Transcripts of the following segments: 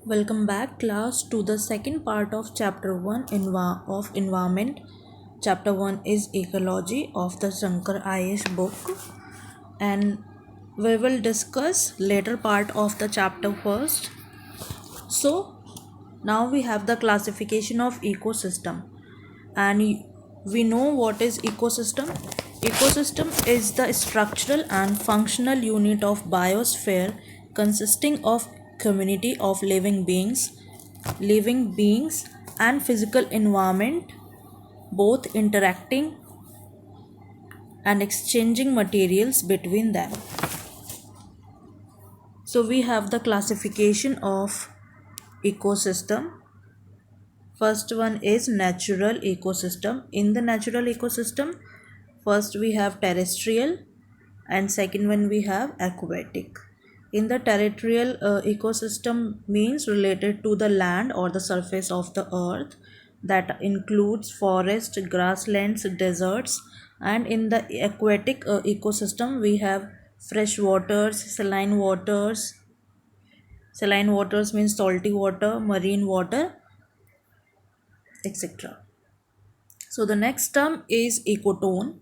Welcome back, class, to the second part of chapter 1 of environment. Chapter 1 is ecology of the Shankar IS book, and we will discuss later part of the chapter first. So, now we have the classification of ecosystem, and we know what is ecosystem. Ecosystem is the structural and functional unit of biosphere consisting of community of living beings and physical environment, both interacting and exchanging materials between them. So we have the classification of ecosystem. First one is natural ecosystem. In the natural ecosystem, first we have terrestrial and second one we have aquatic. In the terrestrial ecosystem means related to the land or the surface of the earth, that includes forest, grasslands, deserts. And in the aquatic ecosystem we have fresh waters, saline waters means salty water, marine water, etc. So the next term is ecotone.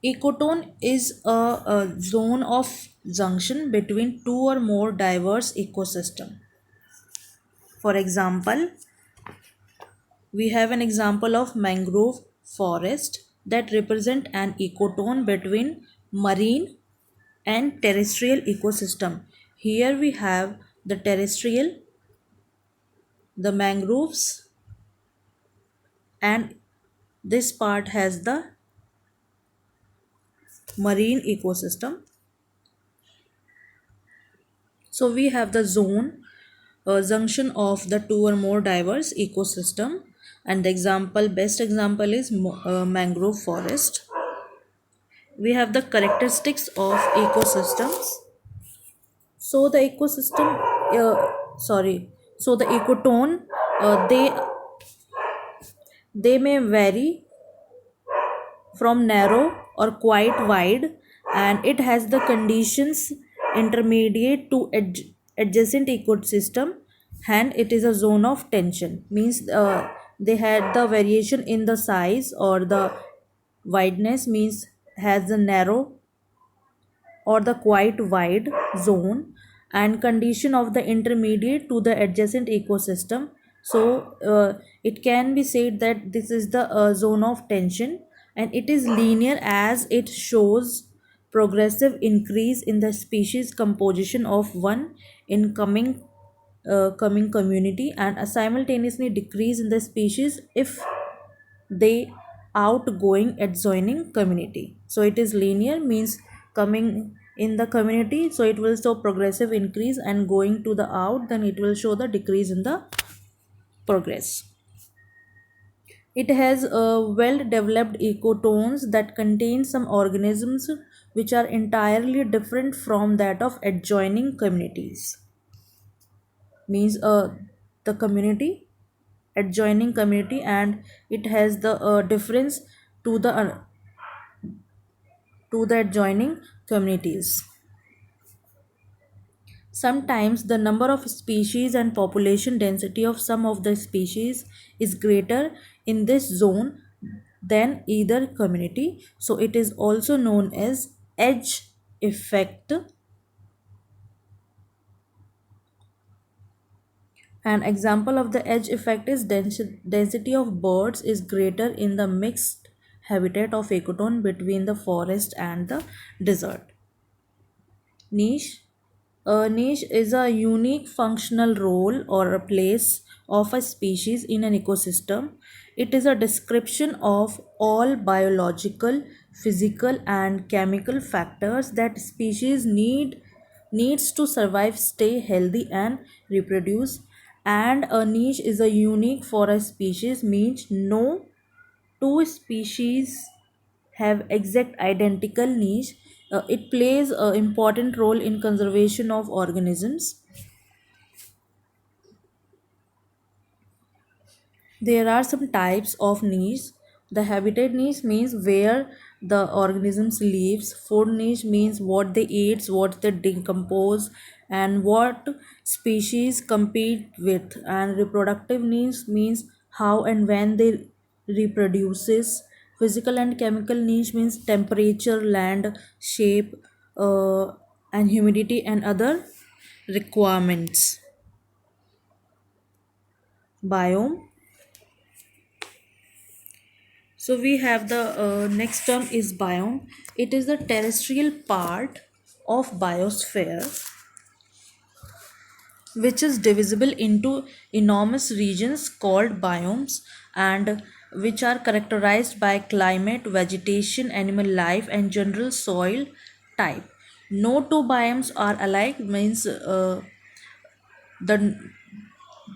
Ecotone is a zone of junction between two or more diverse ecosystem. For example, we have an example of mangrove forest that represent an ecotone between marine and terrestrial ecosystem. Here we have the terrestrial, the mangroves, and this part has the marine ecosystem. So we have the zone, a junction of the two or more diverse ecosystem, and the best example is mangrove forest. We have the characteristics of ecosystems. So the ecosystem, sorry, so the ecotone, they may vary from narrow or quite wide, and it has the conditions intermediate to adjacent ecosystem, and it is a zone of tension means they had the variation in the size or the wideness means has a narrow or the quite wide zone, and condition of the intermediate to the adjacent ecosystem. So it can be said that this is the zone of tension, and it is linear as it shows progressive increase in the species composition of one incoming coming community, and a simultaneously decrease in the species if they outgoing adjoining community. So it is linear means coming in the community, so it will show progressive increase, and going to the out, then it will show the decrease in the progress. It has well developed ecotones that contain some organisms which are entirely different from that of adjoining communities. Means the community, adjoining community, and it has the difference to the adjoining communities. Sometimes the number of species and population density of some of the species is greater in this zone than either community. So it is also known as edge effect. An example of the edge effect is density of birds is greater in the mixed habitat of ecotone between the forest and the desert. Niche. A niche is a unique functional role or a place of a species in an ecosystem. It is a description of all biological, physical, and chemical factors that species needs to survive, stay healthy, and reproduce. And a niche is a unique for a species means no two species have exact identical niche. It plays an important role in conservation of organisms. There are some types of niche. The habitat niche means where the organisms lives. Food niche means what they eat, what they decompose, and what species compete with, and reproductive needs means how and when they reproduces. Physical and chemical needs means temperature, land shape, uh, and humidity and other requirements. Biome. So we have the next term is biome. It is the terrestrial part of biosphere which is divisible into enormous regions called biomes, and which are characterized by climate, vegetation, animal life, and general soil type. No two biomes are alike, means the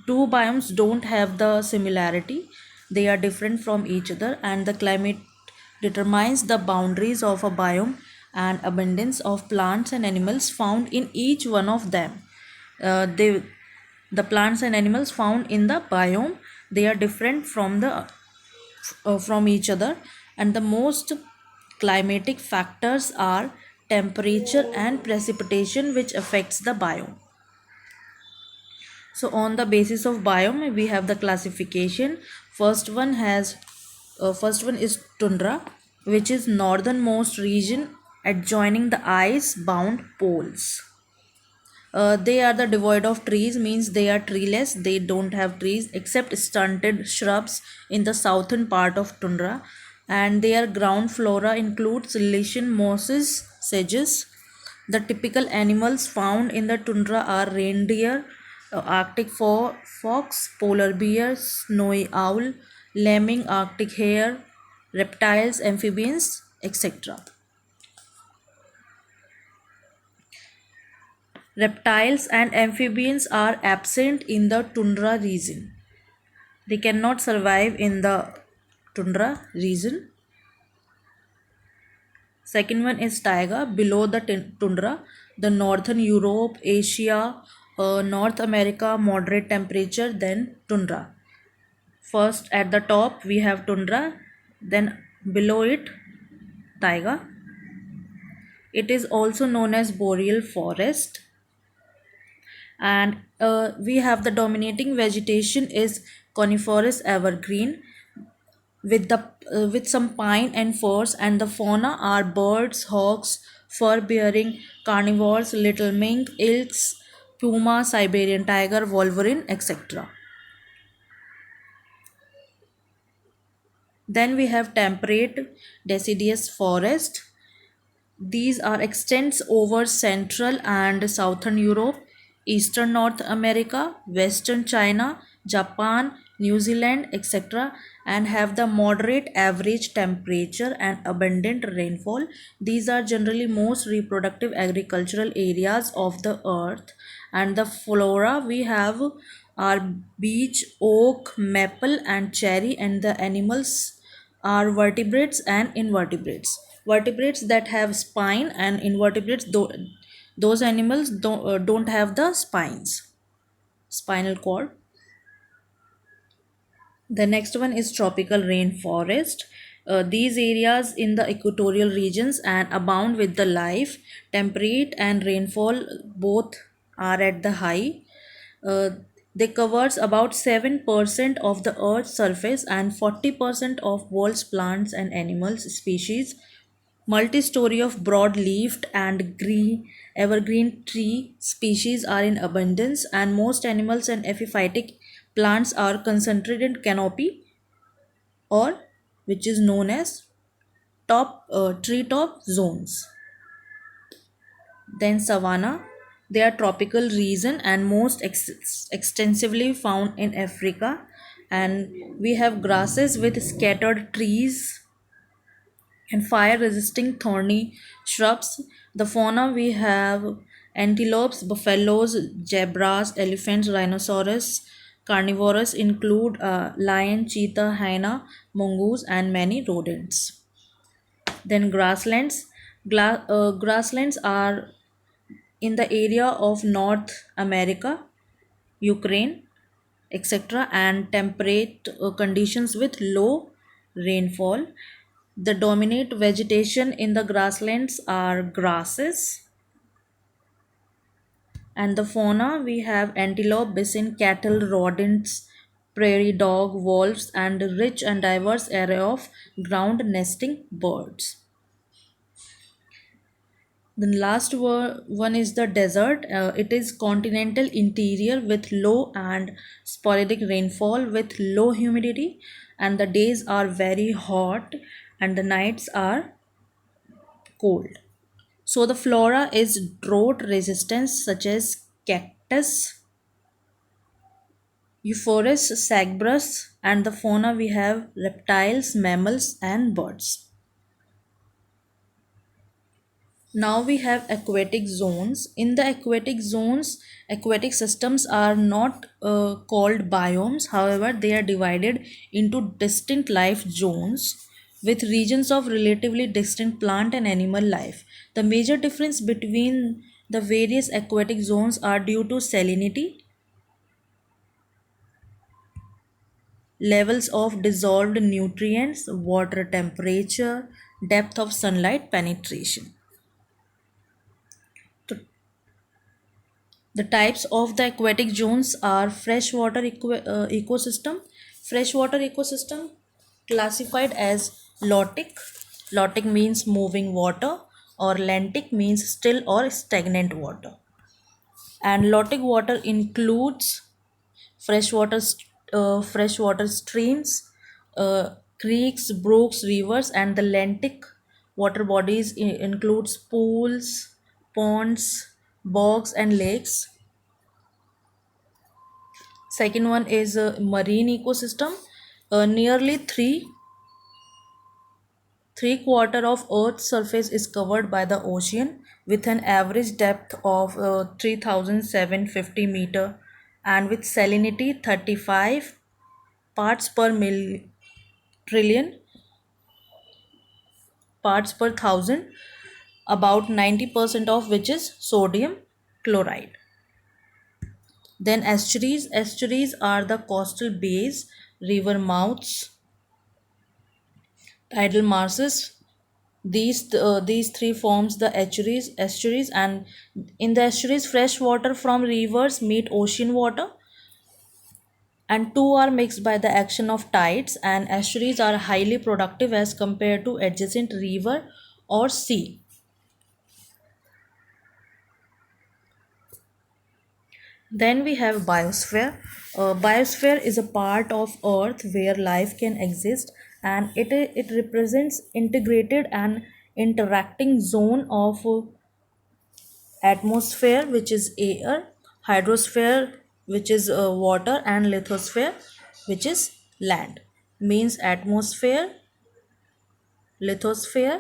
two biomes don't have the similarity, they are different from each other, and the climate determines the boundaries of a biome and abundance of plants and animals found in each one of them. They the plants and animals found in the biome, they are different from each other, and the most climatic factors are temperature and precipitation which affects the biome. So on the basis of biome, we have the classification. First one is tundra, which is northernmost region adjoining the ice-bound poles. They are the devoid of trees, means they are treeless. They don't have trees except stunted shrubs in the southern part of tundra, and their ground flora includes lichen, mosses, sedges. The typical animals found in the tundra are reindeer, Arctic fox, polar bear, snowy owl, lemming, Arctic hare, reptiles, amphibians, etc. Reptiles and amphibians are absent in the tundra region. They cannot survive in the tundra region. Second one is taiga, below the tundra, the northern Europe, Asia, North America, moderate temperature, then tundra. First at the top we have tundra, then below it taiga. It is also known as boreal forest, and we have the dominating vegetation is coniferous evergreen with some pine and firs, and the fauna are birds, hawks, fur bearing carnivores, little mink, elks, puma, Siberian tiger, wolverine, etc. Then we have temperate deciduous forest. These are extends over Central and Southern Europe, Eastern North America, Western China, Japan, New Zealand, etc., and have the moderate average temperature and abundant rainfall. These are generally most reproductive agricultural areas of the earth. And the flora we have are beech, oak, maple, and cherry, and the animals are vertebrates and invertebrates. Vertebrates that have spine, and invertebrates those animals don't have the spines, spinal cord. The next one is tropical rainforest. These areas in the equatorial regions and abound with the life. Temperate and rainfall both are at the high. Uh, they covers about 7% of the earth's surface and 40% of world's plants and animals species. Multi-story of broad-leaved and green evergreen tree species are in abundance, and most animals and epiphytic plants are concentrated in canopy, or which is known as treetop zones. Then savanna, they are tropical region and most extensively found in Africa, and we have grasses with scattered trees and fire resisting thorny shrubs. The fauna we have antelopes, buffaloes, zebras, elephants, rhinoceros. Carnivores include lion, cheetah, hyena, mongoose, and many rodents. Then grasslands. Grasslands are in the area of North America, Ukraine, etc., and temperate conditions with low rainfall. The dominant vegetation in the grasslands are grasses And the fauna, we have antelope, bison, cattle, rodents, prairie dog, wolves, and a rich and diverse array of ground nesting birds. The last one is the desert. It is continental interior with low and sporadic rainfall with low humidity, and the days are very hot and the nights are cold. So the flora is drought resistance such as cactus, euphorus, sagebrush, and the fauna we have reptiles, mammals, and birds. Now we have aquatic zones. In the aquatic zones, aquatic systems are not called biomes. However, they are divided into distinct life zones with regions of relatively distinct plant and animal life. The major difference between the various aquatic zones are due to salinity, levels of dissolved nutrients, water temperature, depth of sunlight penetration. So the types of the aquatic zones are freshwater ecosystem. Freshwater ecosystem classified as lotic. Lotic means moving water, or lentic means still or stagnant water. And lotic water includes freshwater freshwater streams, creeks, brooks, rivers, and the lentic water bodies includes pools, ponds, bogs, and lakes. Second one is a marine ecosystem. Nearly three quarter of Earth's surface is covered by the ocean with an average depth of 3,750 meter and with salinity 35 parts per trillion, parts per thousand, about 90% of which is sodium chloride. Then estuaries. Estuaries are the coastal bays, river mouths, tidal marshes. These three forms the estuaries, and in the estuaries, fresh water from rivers meet ocean water, and two are mixed by the action of tides. And estuaries are highly productive as compared to adjacent river or sea. Then we have biosphere. Biosphere is a part of Earth where life can exist, and it represents integrated and interacting zone of atmosphere, which is air, hydrosphere, which is water, and lithosphere, which is land. Means atmosphere, lithosphere,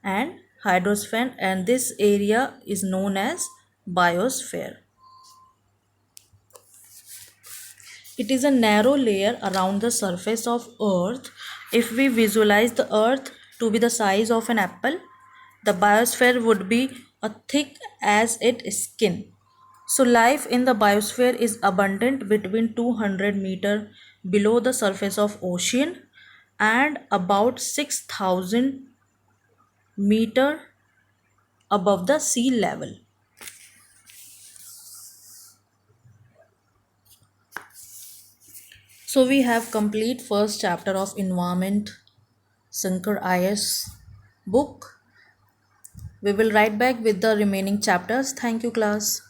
and hydrosphere, and this area is known as biosphere. It is a narrow layer around the surface of Earth. If we visualize the Earth to be the size of an apple, the biosphere would be as thick as its skin. So life in the biosphere is abundant between 200 meter below the surface of ocean and about 6,000 meter above the sea level. So we have complete first chapter of environment Sankar IS book. We will write back with the remaining chapters. Thank you, class.